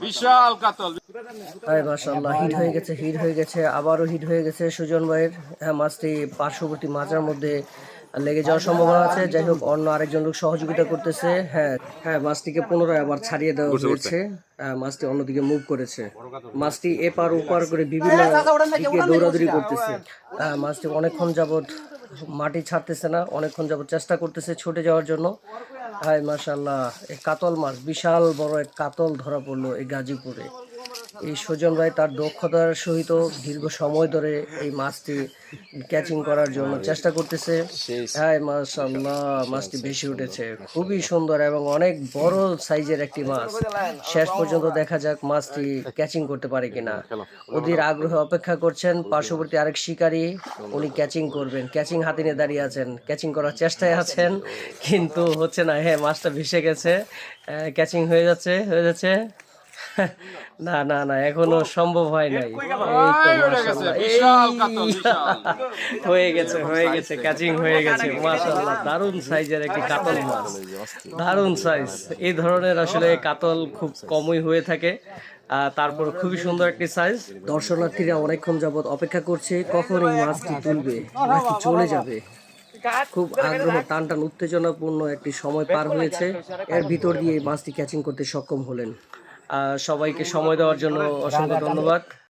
বিশাল কাতল। মাশাআল্লাহ, হিট হয়ে গেছে, আবারও হিট হয়ে গেছে সুজন ভাইয়ের। হ্যাঁ, মাছটি পার্শ্ববর্তী মাজার মধ্যে লেগে যাওয়ার সম্ভাবনা আছে। যাই হোক, অন্য আরেকজন লোক সহযোগিতা করতেছে। হ্যাঁ হ্যাঁ, মাছটিকে পুনরায় আবার ছাড়িয়ে দেওয়া হয়েছে। মাছটি অন্যদিকে মুভ করেছে। মাছটি এপার ওপার করে বিভিন্ন দিকে দৌড়াদৌড়ি করতেছে। মাছটি অনেকক্ষণ যাবত মাটি ছাড়তেছে না, অনেকক্ষণ যাবত চেষ্টা করতেছে ছুটে যাওয়ার জন্য। হায় মাশাআল্লাহ, এই কাতল মাছ, বিশাল বড় এক কাতল ধরা পড়লো এই গাজীপুরে। এই সুজন ভাই তার দক্ষতার সহিত দীর্ঘ সময় ধরে এই মাছটি ক্যাচিং করার জন্য চেষ্টা করতেছে। হ্যাঁ মাশাআল্লাহ, মাছটি ভেসে উঠেছে, খুবই সুন্দর এবং অনেক বড় সাইজের একটি মাছ। শেষ পর্যন্ত দেখা যাক মাছটি ক্যাচিং করতে পারে কিনা। অধীর আগ্রহে অপেক্ষা করছেন পার্শ্ববর্তী আরেক শিকারী, উনি ক্যাচিং করবেন। ক্যাচিং হাতে নিয়ে দাঁড়িয়ে আছেন, ক্যাচিং করার চেষ্টায় আছেন, কিন্তু হচ্ছে না। হ্যাঁ, মাছটা ভেসে গেছে, ক্যাচিং হয়ে যাচ্ছে। না না না, এখনো সম্ভব হয় নাই। এই তো মাশাআল্লাহ, হয়ে গেছে, ক্যাচিং হয়ে গেছে। মাশাআল্লাহ, দারুণ সাইজের একটি কাতল মাছ, দারুণ সাইজ। এই ধরনের আসলে কাতল খুব কমই হয়ে থাকে, তারপর খুবই সুন্দর একটি সাইজ। দর্শনার্থীরা অনেকক্ষণ যাবত অপেক্ষা করছে কখন এই মাছটি তুলবে নাকি চলে যাবে। খুব আগ্রহ, টান উত্তেজনাপূর্ণ একটি সময় পার হয়েছে। এর ভিতর দিয়ে এই মাছটি ক্যাচিং করতে সক্ষম হলেন। সবাইকে সময় দেওয়ার জন্য অসংখ্য ধন্যবাদ।